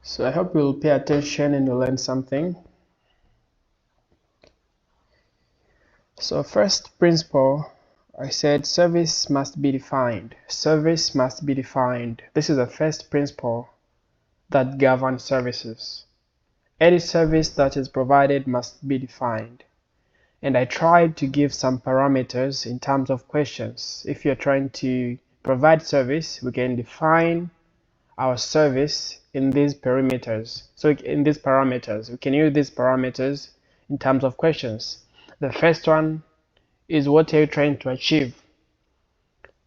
So I hope you'll pay attention and you'll learn something. So first principle, I said service must be defined. Service must be defined. This is the first principle that governs services. Any service that is provided must be defined. And I tried to give some parameters in terms of questions. If you're trying to provide service, we can define our service in these parameters. So in these parameters, we can use these parameters in terms of questions. The first one is, what are you trying to achieve?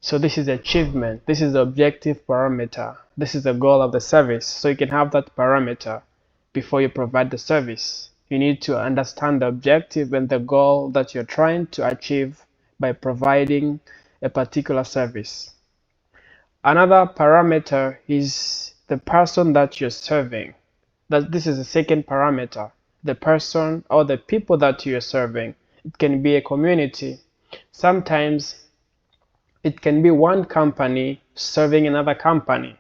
So this is achievement. This is the objective parameter. This is the goal of the service. So you can have that parameter before you provide the service. You need to understand the objective and the goal that you're trying to achieve by providing a particular service. Another parameter is the person that you're serving. This is the second parameter. The person or the people that you're serving. It can be a community. Sometimes it can be one company serving another company.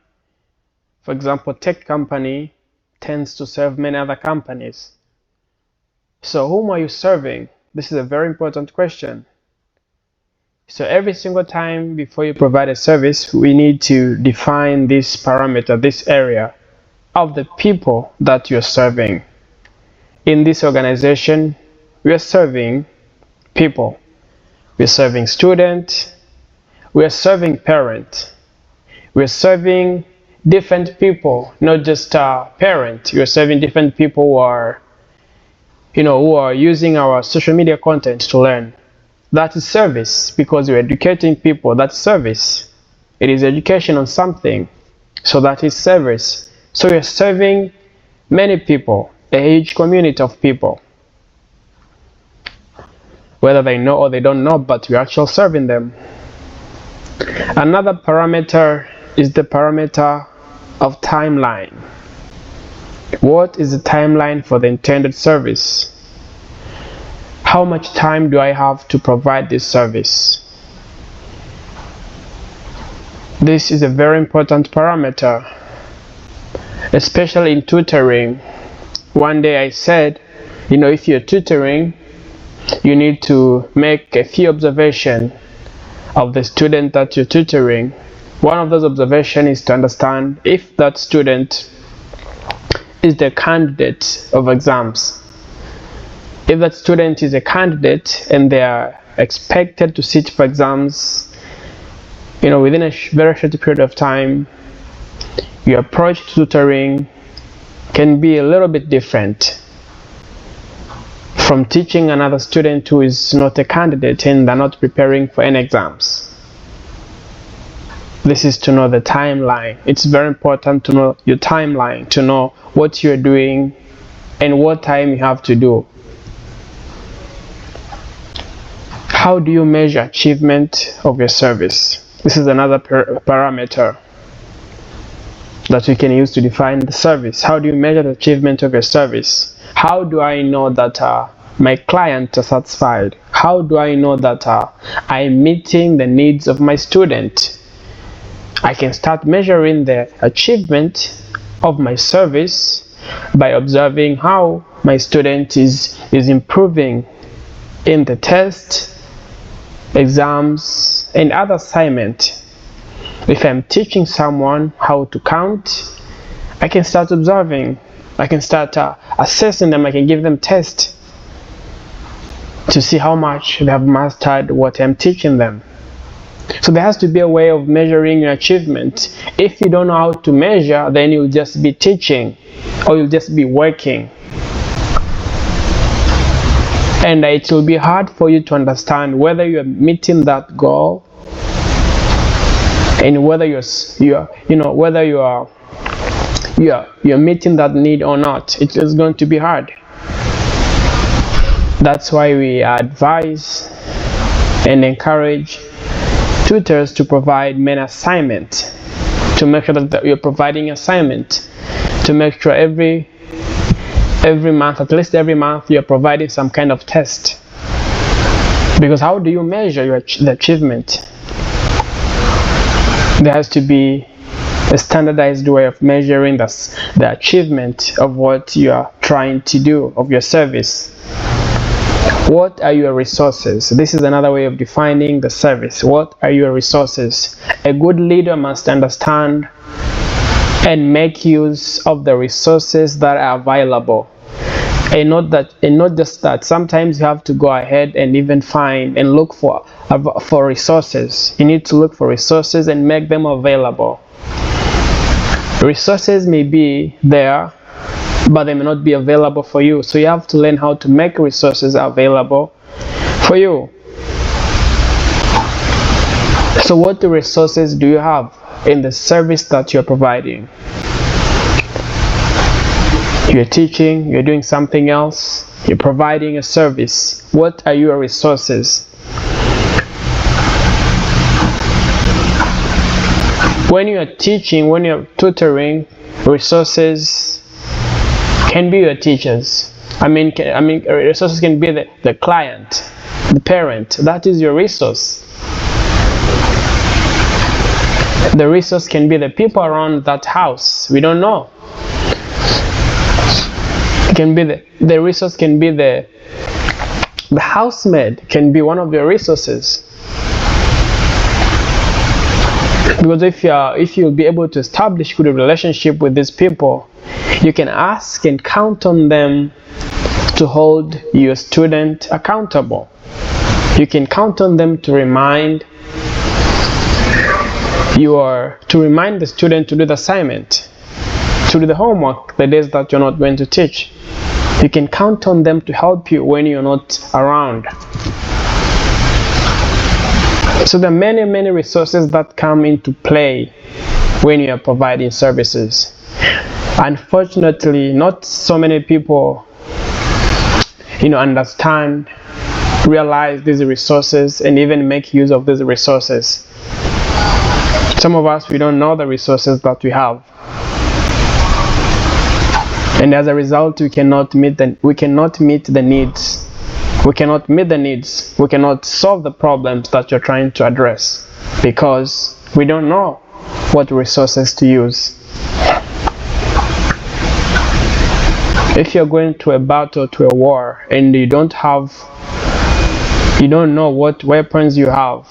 For example, tech company tends to serve many other companies. So whom are you serving? This is a very important question. So every single time before you provide a service, we need to define this parameter, this area of the people that you're serving. In this organization, we are serving people. We're serving students. We're serving parents. We're serving different people, not just parents. We're serving different people who are using our social media content to learn. That is service, because you're educating people. That's service. It is education on something. So that is service. So you're serving many people, a huge community of people. Whether they know or they don't know, but you're actually serving them. Another parameter is the parameter of timeline. What is the timeline for the intended service? How much time do I have to provide this service? This is a very important parameter, especially in tutoring. One day I said, if you're tutoring, you need to make a few observations of the student that you're tutoring. One of those observations is to understand if that student is the candidate of exams. If that student is a candidate and they are expected to sit for exams, within a very short period of time, your approach to tutoring can be a little bit different from teaching another student who is not a candidate and they're not preparing for any exams. This is to know the timeline. It's very important to know your timeline, to know what you're doing and what time you have to do. How do you measure achievement of your service? This is another parameter that we can use to define the service. How do you measure the achievement of your service? How do I know that my clients are satisfied? How do I know that I'm meeting the needs of my student? I can start measuring the achievement of my service by observing how my student is improving in the test, exams, and other assignments. If I'm teaching someone how to count, I can start observing. I can start assessing them. I can give them tests to see how much they have mastered what I'm teaching them. So there has to be a way of measuring your achievement. If you don't know how to measure, then you'll just be teaching or you'll just be working. And it will be hard for you to understand whether you're meeting that goal and whether you're meeting that need or not. It is going to be hard. That's why we advise and encourage tutors to provide many assignments, to make sure that you're providing assignment, to make sure every month, at least every month, you're providing some kind of test. Because how do you measure the achievement? There has to be a standardized way of measuring the achievement of what you are trying to do, of your service. What are your resources? This is another way of defining the service. What are your resources? A good leader must understand and make use of the resources that are available. And not just that. Sometimes you have to go ahead and even find and look for resources. You need to look for resources and make them available. Resources may be there, but they may not be available for you. So you have to learn how to make resources available for you. So what resources do you have in the service that you're providing? You're teaching, you're doing something else, you're providing a service. What are your resources? When you're teaching, when you're tutoring, resources can be your teachers. Resources can be the client, the parent. That is your resource. The resource can be the people around that house. We don't know. It can be the resource can be the housemaid can be one of your resources. Because if you'll be able to establish good relationship with these people, you can ask and count on them to hold your student accountable. You can count on them to remind the student to do the assignment, to do the homework the days that you're not going to teach. You can count on them to help you when you're not around. So there are many resources that come into play when you are providing services. Unfortunately, not so many people understand, realize these resources, and even make use of these resources. Some of us, we don't know the resources that we have. And as a result, we cannot meet the needs. We cannot meet the needs. We cannot solve the problems that you're trying to address because we don't know what resources to use. If you're going to a battle, to a war, and you don't know what weapons you have,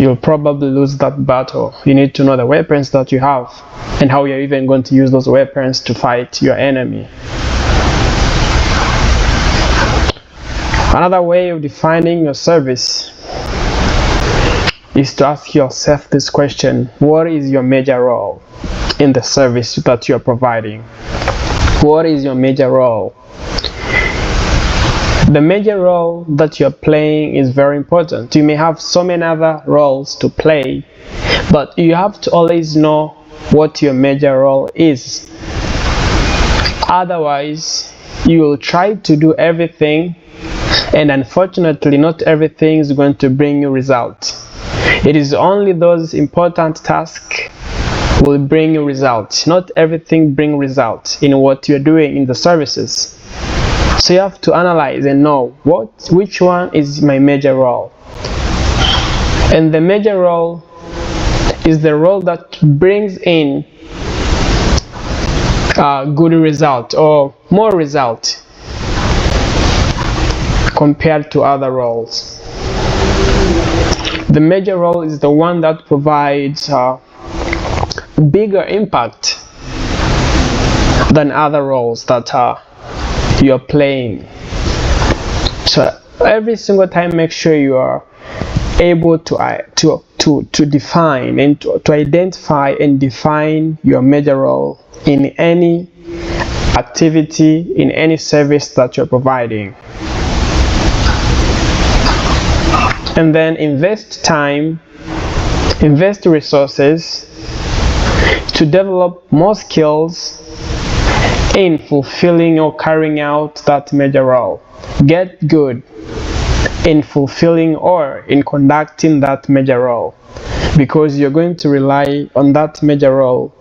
you'll probably lose that battle. You need to know the weapons that you have and how you're even going to use those weapons to fight your enemy. Another way of defining your service is to ask yourself this question: what is your major role in the service that you are providing? What is your major role? The major role that you're playing is very important. You may have so many other roles to play, but you have to always know what your major role is. Otherwise, you will try to do everything, and unfortunately, not everything is going to bring you results. It is only those important tasks will bring you results. Not everything brings results in what you're doing in the services. So you have to analyze and know which one is my major role. And the major role is the role that brings in good result or more result compared to other roles. The major role is the one that provides bigger impact than other roles that you're playing. So every single time, make sure you are able to define and to identify and define your major role in any activity, in any service that you're providing. And then invest time, invest resources to develop more skills in fulfilling or carrying out that major role. Get good in fulfilling or in conducting that major role, because you're going to rely on that major role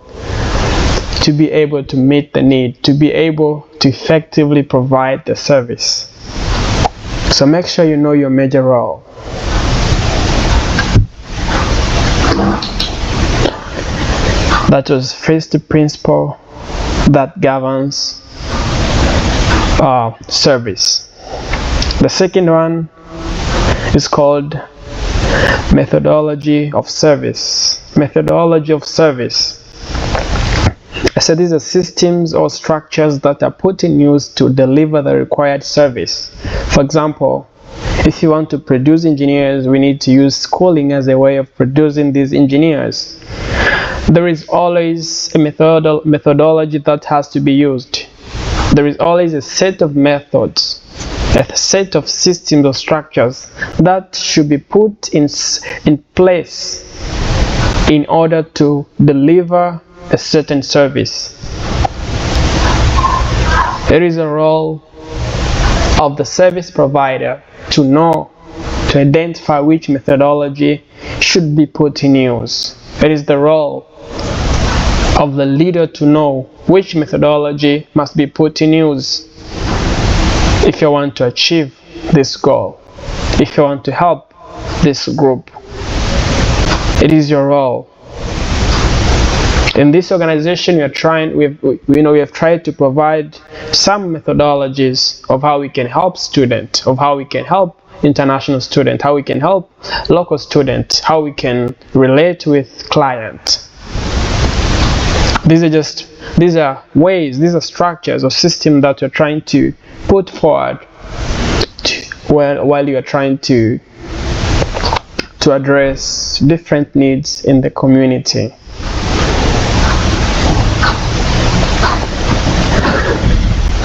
to be able to meet the need, to be able to effectively provide the service. So make sure you know your major role. That was first principle that governs service. The second one is called methodology of service. Methodology of service. I said these are systems or structures that are put in use to deliver the required service. For example, if you want to produce engineers, we need to use schooling as a way of producing these engineers. There is always a methodology that has to be used. There is always a set of methods, a set of systems or structures that should be put in place in order to deliver a certain service. It is a role of the service provider to know, to identify which methodology should be put in use. It is the role of the leader to know which methodology must be put in use if you want to achieve this goal, if you want to help this group. It is your role. In this organization, we have tried to provide some methodologies of how we can help students, of how we can help international students, how we can help local students, how we can relate with clients. These are ways, these are structures or systems that you're trying to put forward while you are trying to address different needs in the community.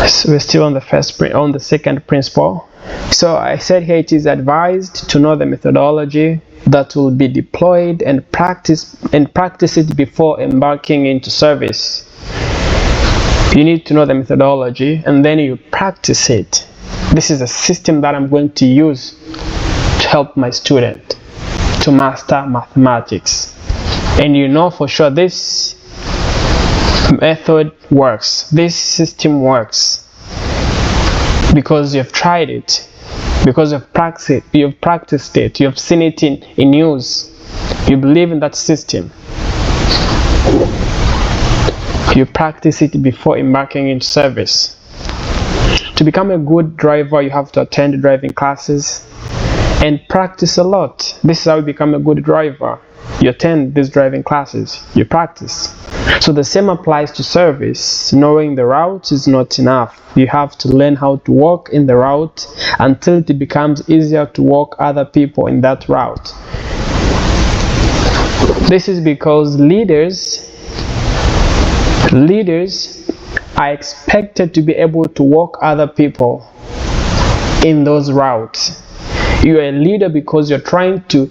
So we're still on the second principle. So I said here it is advised to know the methodology that will be deployed and practice it before embarking into service. You need to know the methodology and then you practice it. This is a system that I'm going to use to help my student to master mathematics. And you know for sure this method works, this system works, because you've tried it, because you've practiced it, you've seen it in use, you believe in that system, you practice it before embarking into service. To become a good driver, you have to attend driving classes and practice a lot. This is how you become a good driver. You attend these driving classes, you practice. So the same applies to service. Knowing the route is not enough. You have to learn how to walk in the route until it becomes easier to walk other people in that route. This is because leaders are expected to be able to walk other people in those routes. You are a leader because you're trying to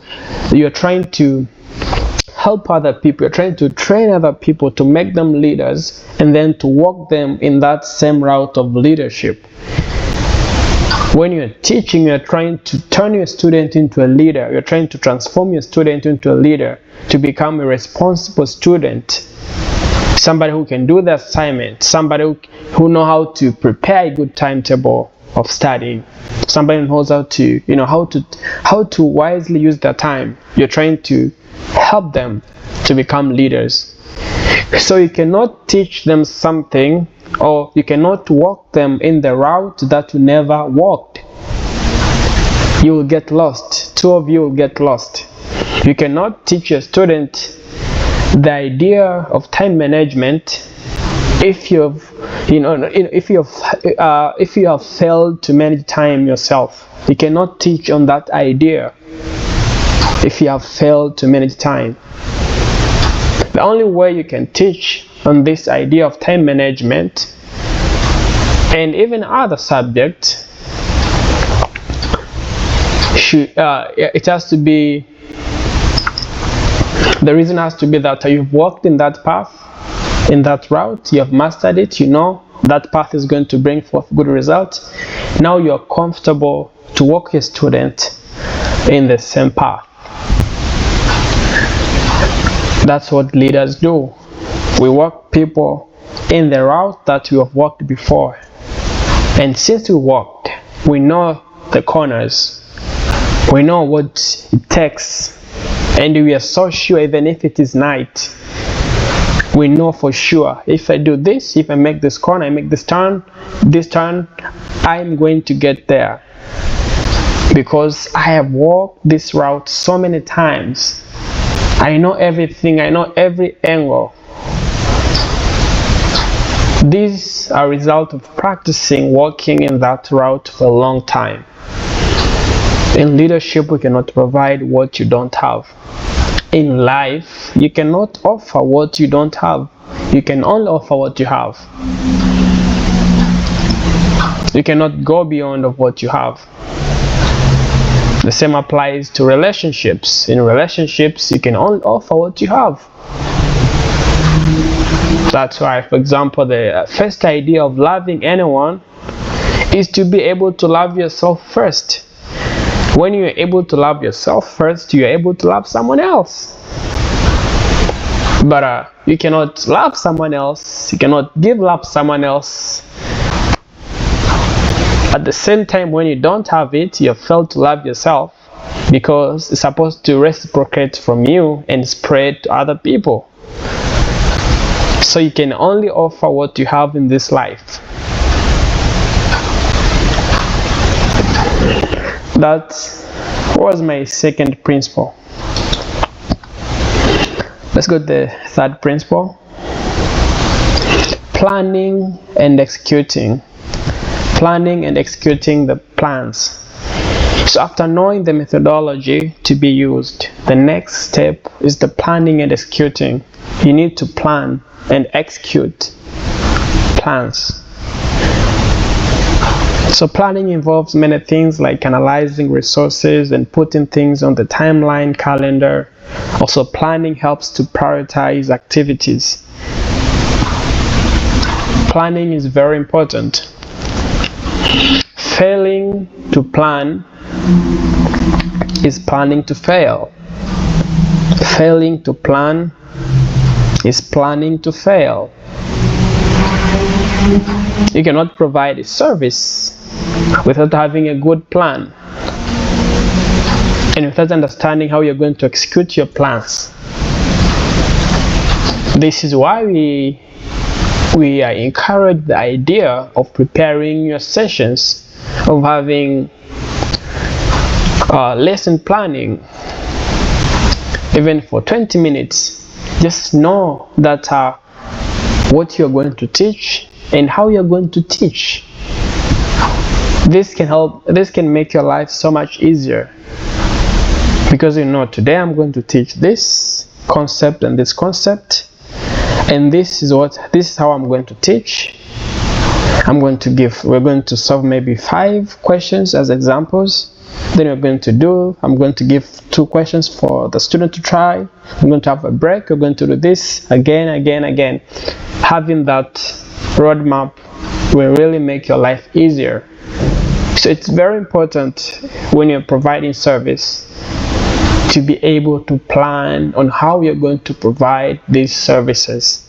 help other people, you're trying to train other people to make them leaders and then to walk them in that same route of leadership. When you're teaching, you're trying to turn your student into a leader, you're trying to transform your student into a leader, to become a responsible student, somebody who can do the assignment, somebody who knows how to prepare a good timetable of studying, somebody who knows how to wisely use their time. You're trying to help them to become leaders. So you cannot teach them something, or you cannot walk them in the route that you never walked. You will get lost. Two of you will get lost. You cannot teach a student the idea of time management if you have failed to manage time yourself. You cannot teach on that idea if you have failed to manage time. The only way you can teach on this idea of time management and even other subjects, it has to be, the reason has to be that you've walked in that path, in that route, you have mastered it, you know that path is going to bring forth good results. Now you're comfortable to walk your student in the same path. That's what leaders do. We walk people in the route that we have walked before. And since we walked, we know the corners. We know what it takes. And we are so sure, even if it is night, We know for sure, if I do this, if I make this corner, I make this turn, I'm going to get there. Because I have walked this route so many times. I know everything, I know every angle. These are a result of practicing walking in that route for a long time. In leadership, we cannot provide what you don't have. In life, you cannot offer what you don't have. You can only offer what you have. You cannot go beyond of what you have. The same applies to relationships. In relationships, you can only offer what you have. That's why, for example, the first idea of loving anyone is to be able to love yourself first. When you're able to love yourself first, you're able to love someone else. But you cannot love someone else, you cannot give love to someone else. At the same time, when you don't have it, you fail to love yourself, because it's supposed to reciprocate from you and spread to other people. So you can only offer what you have in this life. That was my second principle. Let's go to the third principle. Planning and executing. Planning and executing the plans. So after knowing the methodology to be used, the next step is the planning and executing. You need to plan and execute plans. So planning involves many things like analyzing resources and putting things on the timeline calendar. Also, planning helps to prioritize activities. Planning is very important. Failing to plan is planning to fail. Failing to plan is planning to fail. You cannot provide a service without having a good plan and without understanding how you're going to execute your plans. This is why we are encouraged the idea of preparing your sessions, of having lesson planning, even for 20 minutes. Just know that what you're going to teach and how you're going to teach. This can make your life so much easier, because you know, today I'm going to teach this concept and this concept, and this is how I'm going to teach. We're going to solve maybe 5 questions as examples. Then I'm going to give 2 questions for the student to try. I'm going to have a break. We're going to do this again. Having that roadmap will really make your life easier. So it's very important when you're providing service to be able to plan on how you're going to provide these services.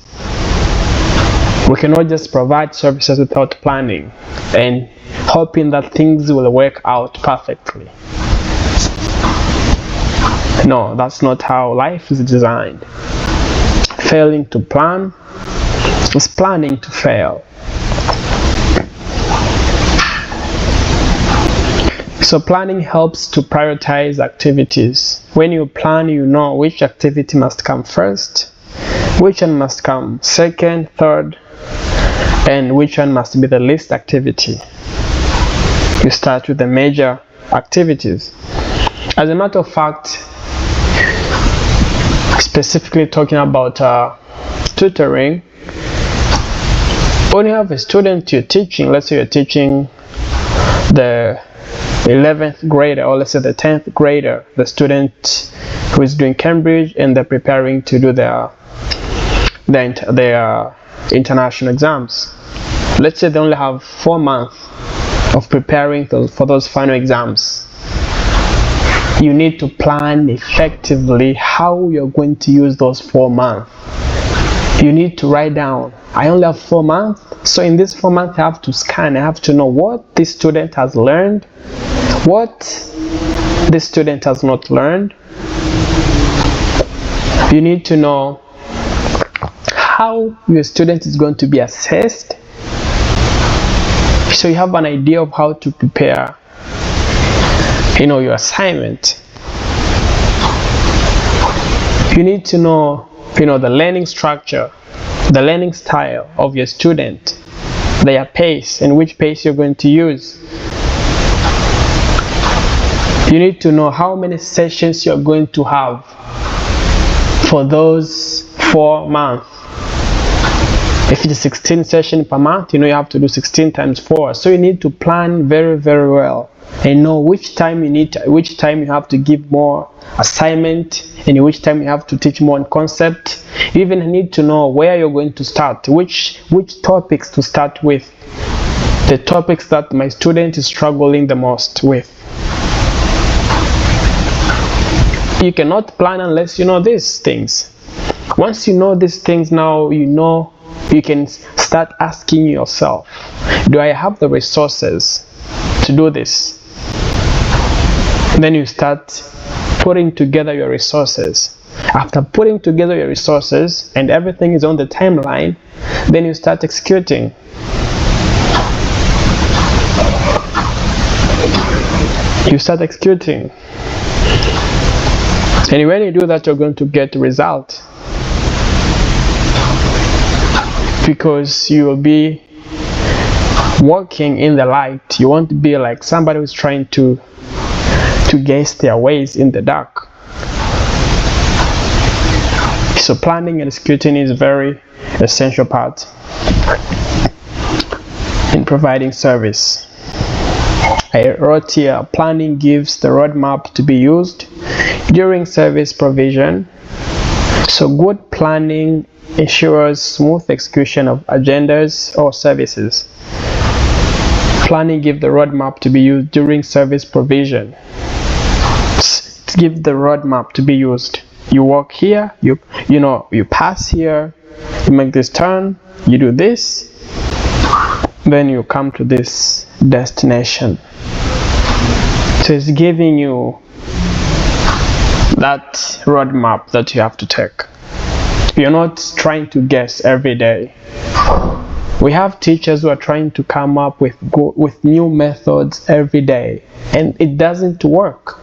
We cannot just provide services without planning and hoping that things will work out perfectly. No, that's not how life is designed. Failing to plan is planning to fail. So planning helps to prioritize activities. When you plan, you know which activity must come first, which one must come second, third, and which one must be the least activity. You start with the major activities. As a matter of fact, specifically talking about tutoring, when you have a student you're teaching, let's say you're teaching the 11th grader, or let's say the 10th grader, the student who is doing Cambridge and they're preparing to do their international exams. Let's say they only have 4 months of preparing for those final exams. You need to plan effectively how you're going to use those 4 months. You need to write down, I only have 4 months, so in this 4 months I have to scan, I have to know what this student has learned, what this student has not learned. You need to know how your student is going to be assessed, so you have an idea of how to prepare your assignment. You need to know the learning structure, the learning style of your student, their pace, and which pace you're going to use. You need to know how many sessions you're going to have for those 4 months. If it is 16 sessions per month, you have to do 16 times 4. So you need to plan very, very well and know which time you have to give more assignment and which time you have to teach more on concept. You even need to know where you're going to start, which topics to start with, the topics that my student is struggling the most with. You cannot plan unless you know these things. Once you know these things, now you can start asking yourself, do I have the resources to do this? And then you start putting together your resources. After putting together your resources and everything is on the timeline, then you start executing. You start executing. And when you do that, you're going to get a result. Because you will be walking in the light. You won't be like somebody who's trying to guess their ways in the dark. So planning and executing is a very essential part in providing service. I wrote here, planning gives the roadmap to be used during service provision. So good planning ensures smooth execution of agendas or services. Planning gives the roadmap to be used during service provision. Give the roadmap to be used. You walk here, you pass here, you make this turn, you do this, then you come to this destination. So it's giving you that roadmap that you have to take. You're not trying to guess every day. We have teachers who are trying to come up with new methods every day, and it doesn't work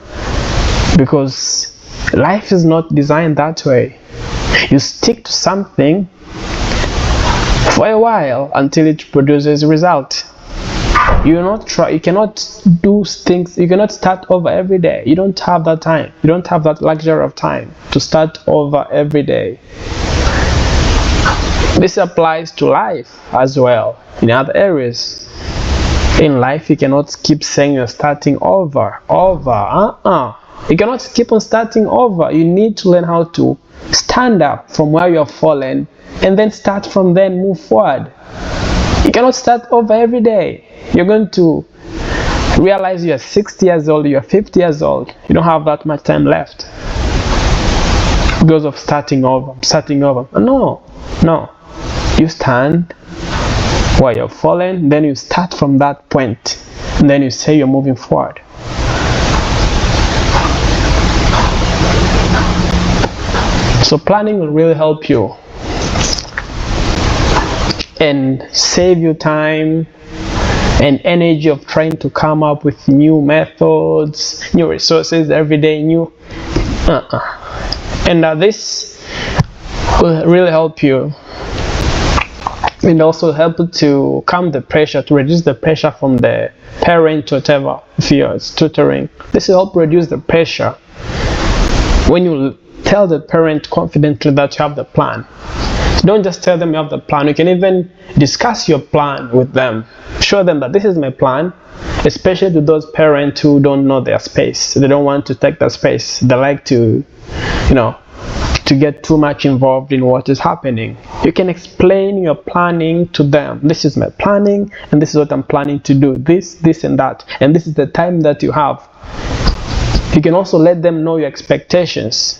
because life is not designed that way. You stick to something for a while until it produces a result. You cannot do things, you cannot start over every day. You don't have that time. You don't have that luxury of time to start over every day. This applies to life as well. In other areas in life, you cannot keep saying you're starting over. You cannot keep on starting over. You need to learn how to stand up from where you have fallen and then start from there and move forward. You cannot start over every day. You're going to realize you're 60 years old, you're 50 years old. You don't have that much time left because of starting over. No. You stand where you're fallen, then you start from that point, and then you say you're moving forward. So planning will really help you and save you time and energy of trying to come up with new methods, new resources every day, and this will really help you, and also help to calm the pressure, to reduce the pressure from the parent, whatever, if you're tutoring. This will help reduce the pressure when you tell the parent confidently that you have the plan. Don't just tell them you have the plan. You can even discuss your plan with them. Show them that this is my plan, especially to those parents who don't know their space. They don't want to take that space. They like to get too much involved in what is happening. You can explain your planning to them. This is my planning, and this is what I'm planning to do. This, and that. And this is the time that you have. You can also let them know your expectations.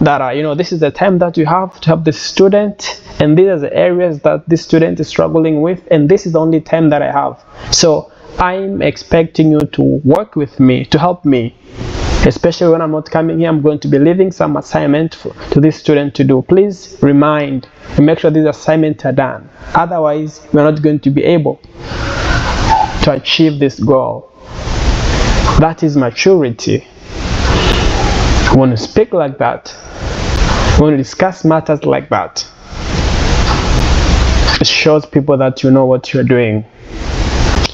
That this is the time that you have to help this student, and these are the areas that this student is struggling with, and this is the only time that I have. So I'm expecting you to work with me, to help me, Especially when I'm not coming here, I'm going to be leaving some assignment to this student to do. Please remind and make sure these assignments are done. Otherwise, we're not going to be able to achieve this goal. That is maturity. When you speak like that, when you discuss matters like that, it shows people that you know what you're doing.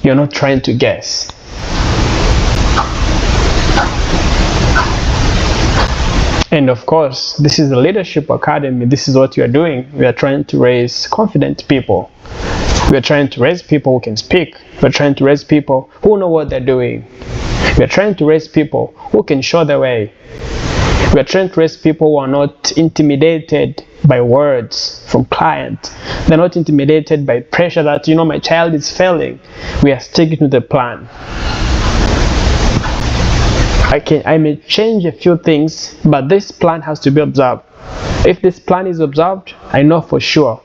You're not trying to guess. And of course, this is a leadership academy. This is what we are doing. We are trying to raise confident people. We are trying to raise people who can speak. We are trying to raise people who know what they're doing. We are trying to raise people who can show the way. We are trying to raise people who are not intimidated by words from clients. They're not intimidated by pressure that, my child is failing. We are sticking to the plan. I may change a few things, but this plan has to be observed. If this plan is observed, I know for sure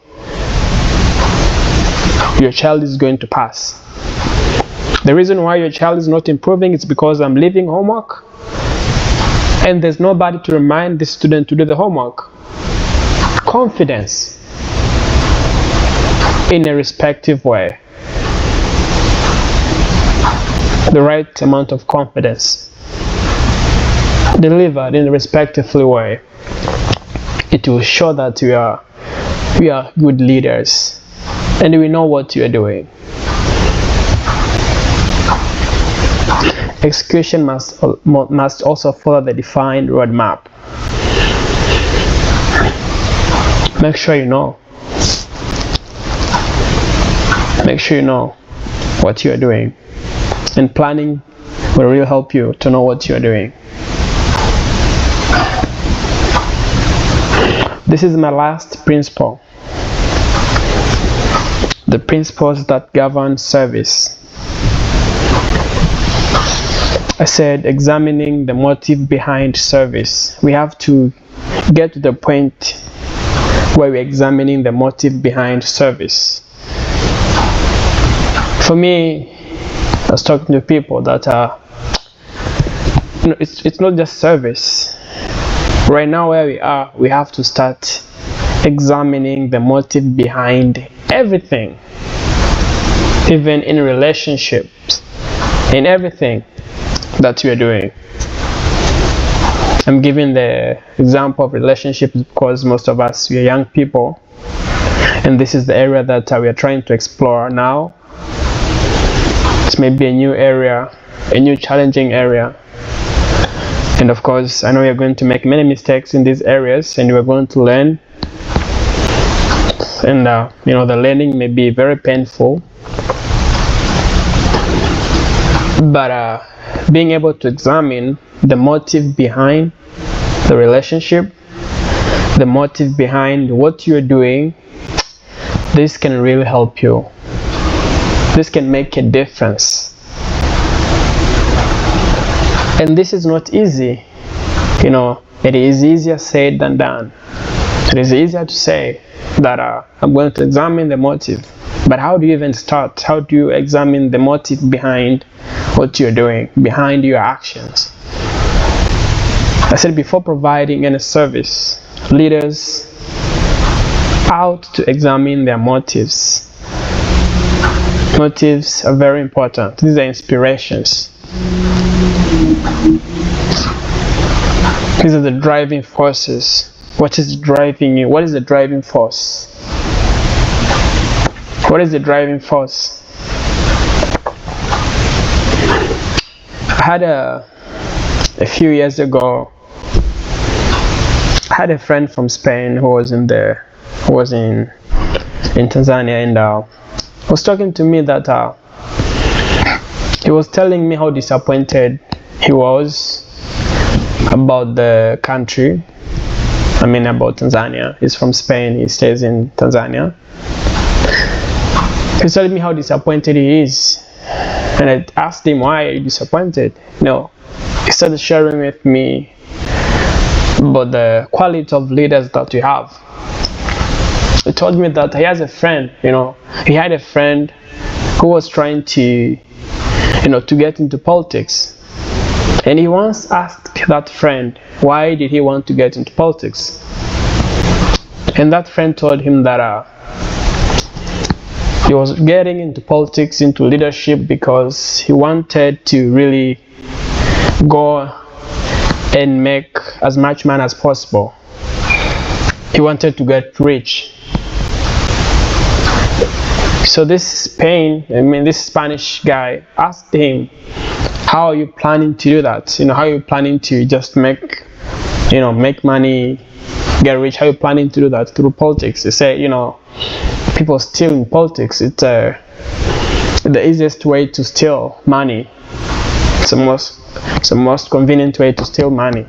your child is going to pass. The reason why your child is not improving is because I'm leaving homework and there's nobody to remind the student to do the homework. Confidence in a respective way. The right amount of confidence delivered in a respectful way. It will show that we are good leaders and we know what you are doing. Execution must also follow the defined roadmap. Make sure you know. Make sure you know what you are doing. And planning will really help you to know what you are doing. This is my last principle. The principles that govern service. I said examining the motive behind service. We have to get to the point where we're examining the motive behind service. For me, I was talking to people that it's not just service. Right now where we are, we have to start examining the motive behind everything, even in relationships, in everything that we are doing. I'm giving the example of relationships because most of us, we are young people, and this is the area that we are trying to explore now. It's maybe a new area, a new challenging area. And of course, I know you're going to make many mistakes in these areas, and we're going to learn. And the learning may be very painful, but being able to examine the motive behind the relationship, the motive behind what you're doing, this can really help you. This can make a difference. And this is not easy. It is easier said than done. It is easier to say that I'm going to examine the motive. But how do you even start? How do you examine the motive behind what you're doing, behind your actions? I said before providing any service, leaders out to examine their motives. Motives are very important. These are inspirations. These are the driving forces. What is driving you? What is the driving force? What is the driving force? I had a few years ago, I had a friend from Spain who was in Tanzania, and was talking to me that he was telling me how disappointed he was about the country. About Tanzania. He's from Spain, he stays in Tanzania. He's telling me how disappointed he is. And I asked him, why are you disappointed? He started sharing with me about the quality of leaders that we have. He told me that he has a friend, he had a friend who was trying to get into politics. And he once asked that friend, why did he want to get into politics? And that friend told him that he was getting into politics, into leadership, because he wanted to really go and make as much money as possible. He wanted to get rich. So this Spanish guy asked him, how are you planning to do that? How are you planning to just make money, get rich? How are you planning to do that? Through politics. He said, people steal in politics. It's the easiest way to steal money. It's the most convenient way to steal money.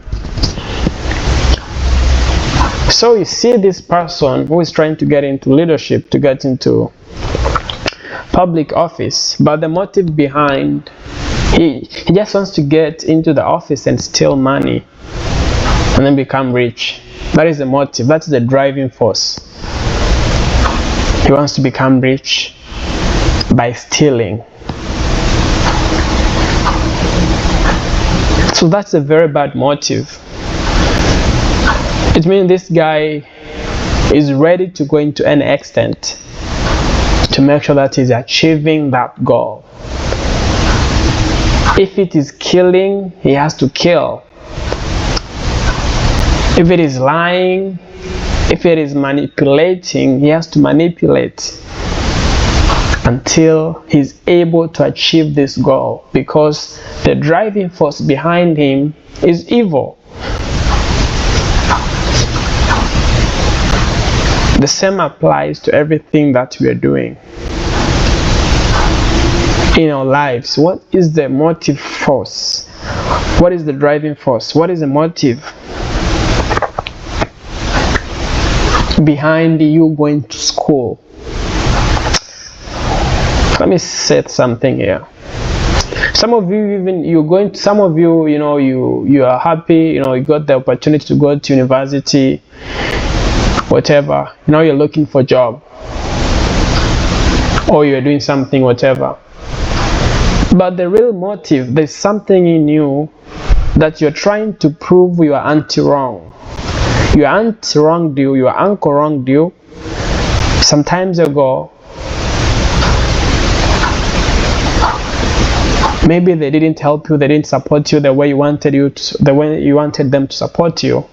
So you see this person who is trying to get into leadership, to get into public office, but the motive behind, he just wants to get into the office and steal money and then become rich. That is the motive. That's the driving force. He wants to become rich by stealing. So that's a very bad motive. It means this guy is ready to go into any extent to make sure that he's achieving that goal. If it is killing, he has to kill. If it is lying, if it is manipulating, he has to manipulate until he's able to achieve this goal, because the driving force behind him is evil. The same applies to everything that we are doing in our lives. What is the motive force? What is the driving force? What is the motive behind you going to school? Let me say something here. Some of you, you are happy, you got the opportunity to go to university, whatever. Now you're looking for a job, or you're doing something, whatever. But the real motive, there's something in you that you're trying to prove your auntie wrong. Your aunt wronged you, your uncle wronged you some times ago. Maybe they didn't help you, they didn't support you the way you wanted them to support you.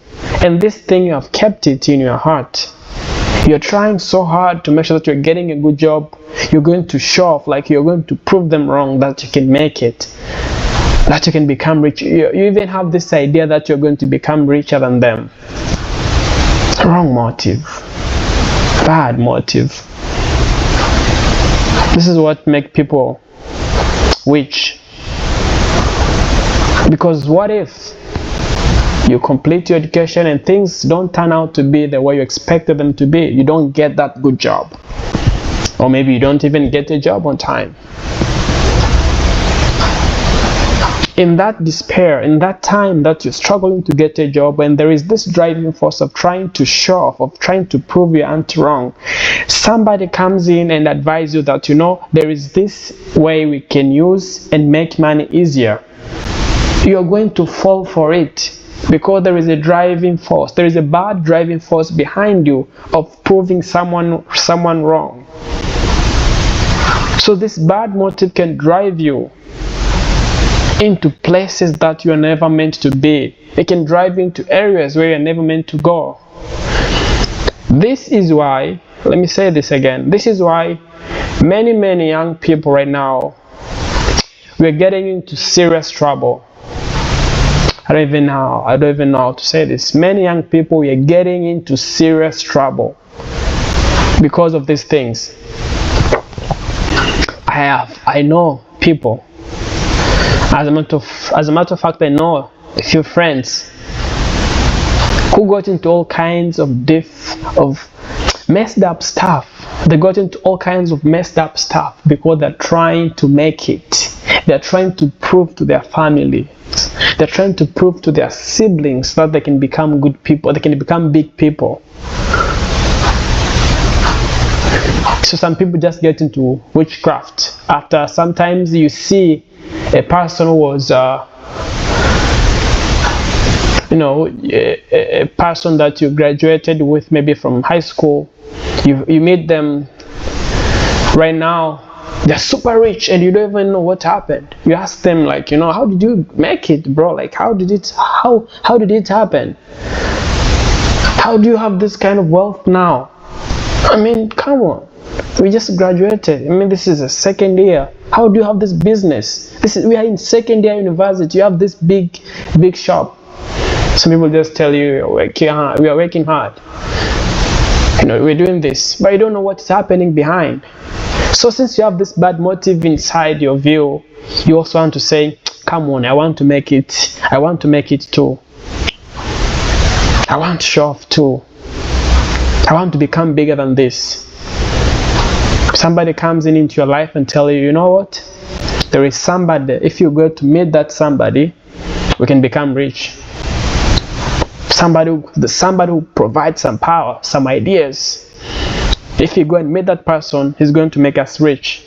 And this thing, you have kept it in your heart. You're trying so hard to make sure that you're getting a good job. You're going to show off, like you're going to prove them wrong, that you can make it, that you can become rich. You even have this idea that you're going to become richer than them. Wrong motive. Bad motive. This is what makes people rich. Because what if you complete your education and things don't turn out to be the way you expected them to be? You don't get that good job, or maybe you don't even get a job on time. In that despair, in that time that you're struggling to get a job, and there is this driving force of trying to show off, of trying to prove your auntie wrong, somebody comes in and advises you that, there is this way we can use and make money easier. You're going to fall for it, because there is a driving force. There is a bad driving force behind you of proving someone wrong. So this bad motive can drive you into places that you are never meant to be. It can drive you into areas where you're never meant to go. This is why, let me say this again, this is why many young people right now, we're getting into serious trouble. I don't even know how to say this. Many young people, we are getting into serious trouble because of these things. I know people. As a matter of fact, I know a few friends who got into all kinds of messed up stuff. They got into all kinds of messed up stuff because they're trying to make it. They're trying to prove to their family. They're trying to prove to their siblings that they can become good people. They can become big people. So some people just get into witchcraft. After sometimes you see a person who was a person that you graduated with, maybe from high school, you meet them right now, they're super rich and you don't even know what happened. You ask them, like, how did you make it, bro? Like, how did it happen? How do you have this kind of wealth now? I mean, come on. We just graduated. I mean, this is a second year. How do you have this business? We are in second year university. You have this big shop. Some people just tell you, we are working hard. We're doing this, but you don't know what's happening behind. So since you have this bad motive inside your view, you also want to say, come on, I want to make it. I want to make it too. I want to show off too. I want to become bigger than this. Somebody comes into your life and tell you, you know what? There is somebody. If you go to meet that somebody, we can become rich. Somebody who provides some power, some ideas. If you go and meet that person, he's going to make us rich.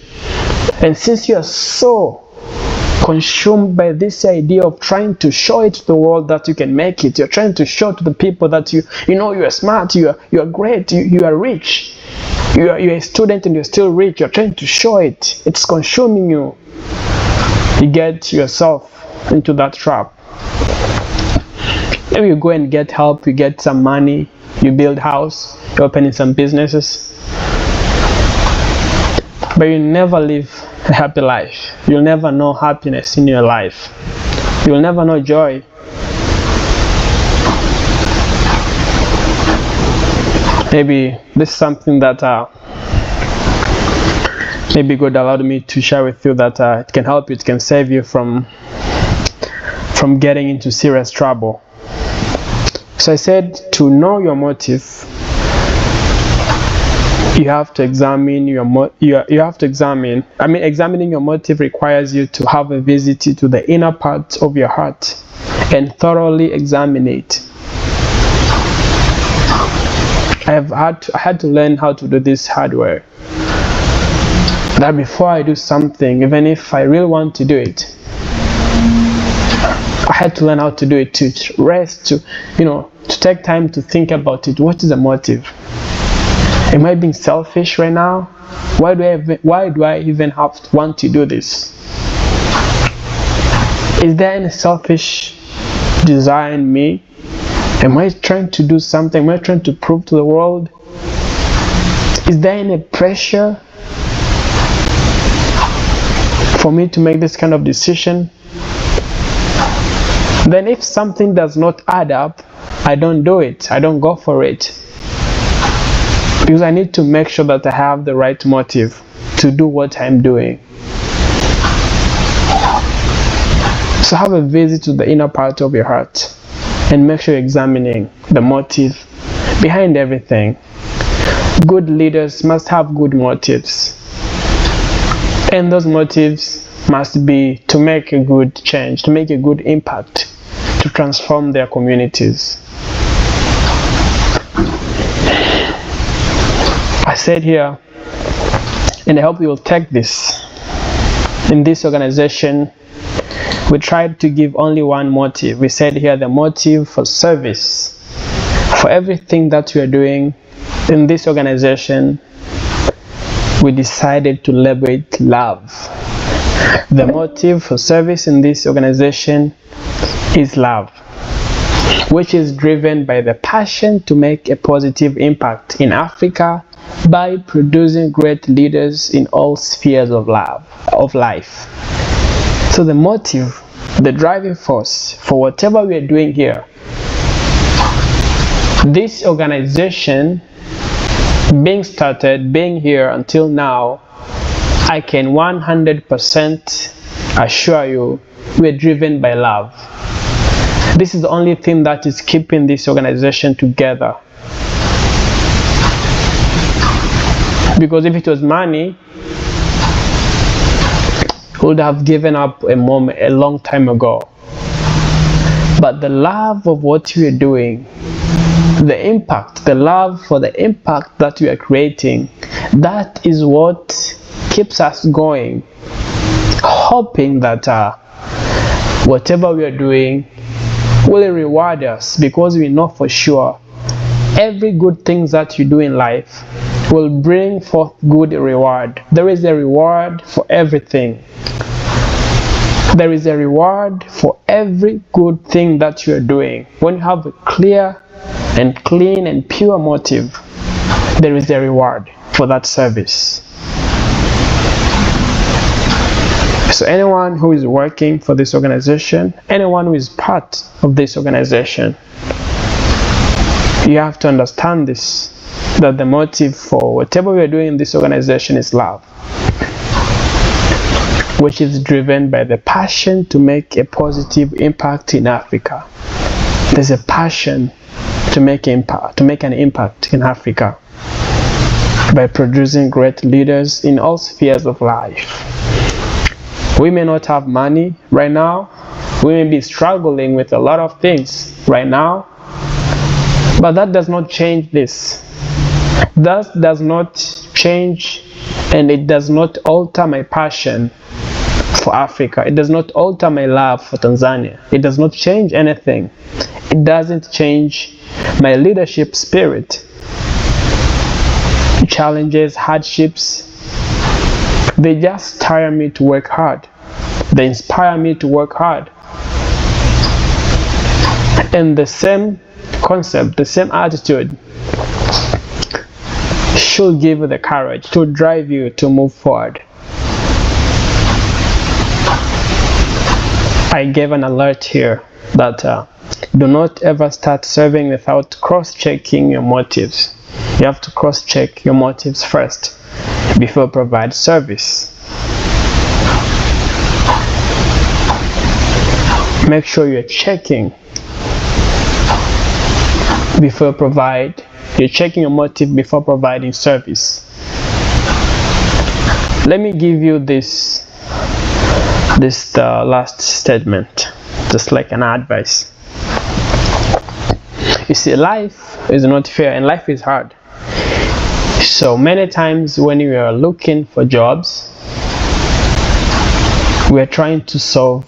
And since you are so consumed by this idea of trying to show it to the world that you can make it, you're trying to show to the people that you are smart, you are great, you are rich, you're a student and you're still rich, you're trying to show it. It's consuming you. You get yourself into that trap. Maybe you go and get help, you get some money, you build house, you're opening some businesses, but you never live a happy life. You'll never know happiness in your life. You'll never know joy. Maybe this is something that maybe God allowed me to share with you, that it can help you, it can save you from getting into serious trouble. So I said, to know your motive, you have to examine examining your motive requires you to have a visit to the inner part of your heart and thoroughly examine it. I had to learn how to do this hard way. That before I do something, even if I really want to do it, I had to learn how to do it, to rest, to take time to think about it. What is the motive? Am I being selfish right now? Why do I even want to do this? Is there any selfish desire in me? Am I trying to do something? Am I trying to prove to the world? Is there any pressure for me to make this kind of decision? Then if something does not add up, I don't do it. I don't go for it. Because I need to make sure that I have the right motive to do what I'm doing. So have a visit to the inner part of your heart and make sure you're examining the motive behind everything. Good leaders must have good motives. And those motives must be to make a good change, to make a good impact, to transform their communities. I said here, and I hope you will take this. In this organization, we tried to give only one motive. We said here the motive for service. For everything that we are doing in this organization, we decided to label it love. The motive for service in this organization is love, which is driven by the passion to make a positive impact in Africa by producing great leaders in all spheres of life. So the motive, the driving force for whatever we are doing here, this organization being started, being here until now, I can 100% assure you we're driven by love. This is the only thing that is keeping this organization together. Because if it was money, we would have given up a long time ago. But the love of what we are doing, the impact, the love for the impact that we are creating, that is what keeps us going, hoping that whatever we are doing will reward us, because we know for sure every good thing that you do in life will bring forth good reward. There is a reward for everything. There is a reward for every good thing that you are doing. When you have a clear and clean and pure motive, there is a reward for that service. So anyone who is working for this organization, anyone who is part of this organization, you have to understand this, that the motive for whatever we are doing in this organization is love, which is driven by the passion to make a positive impact in Africa. There's a passion to make an impact in Africa by producing great leaders in all spheres of life. We may not have money right now. We may be struggling with a lot of things right now, but that does not change this. That does not change, and it does not alter my passion for Africa. It does not alter my love for Tanzania. It does not change anything. It doesn't change my leadership spirit. Challenges, hardships, they just inspire me to work hard. They inspire me to work hard. And the same concept, the same attitude should give you the courage to drive you to move forward. I gave an alert here that do not ever start serving without cross-checking your motives. You have to cross-check your motives first before provide service. Make sure you're checking before you're checking your motive before providing service. Let me give you this last statement, just like an advice. You see, life is not fair and life is hard. So many times when we are looking for jobs, we are trying to solve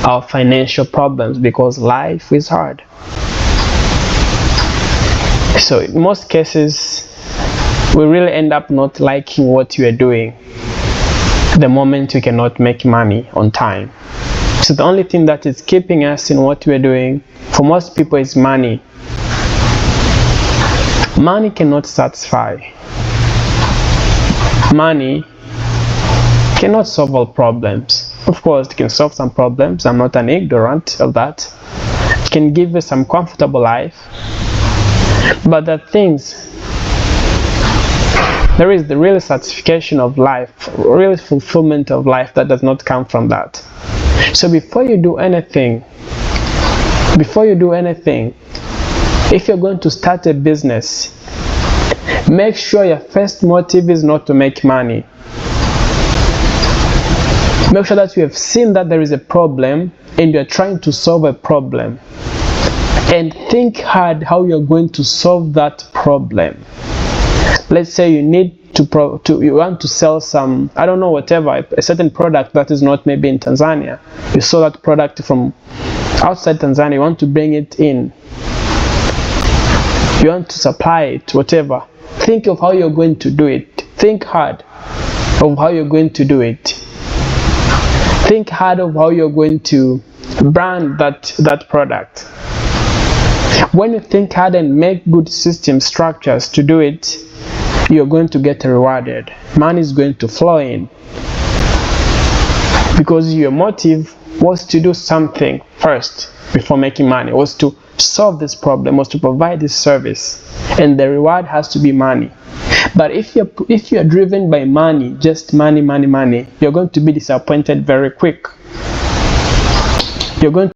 our financial problems because life is hard. So in most cases, we really end up not liking what we are doing the moment we cannot make money on time. So the only thing that is keeping us in what we are doing for most people is money. Money cannot satisfy. Money cannot solve all problems. Of course, it can solve some problems. I'm not an ignorant of that. It can give you some comfortable life. But the things, there is the real satisfaction of life, real fulfillment of life that does not come from that. So before you do anything, if you're going to start a business, make sure your first motive is not to make money. Make sure that you have seen that there is a problem and you're trying to solve a problem. And think hard how you're going to solve that problem. Let's say you want to sell some, I don't know, whatever, a certain product that is not maybe in Tanzania. You saw that product from outside Tanzania, you want to bring it in. You want to supply it, whatever. Think of how you're going to do it. Think hard of how you're going to do it. Think hard of how you're going to brand that product. When you think hard and make good system structures to do it, you're going to get rewarded. Money is going to flow in. Because your motive was to do something first before making money, was to solve this problem, was to provide this service, and the reward has to be money. But if you're driven by money, just money, you're going to be disappointed very quick. You're going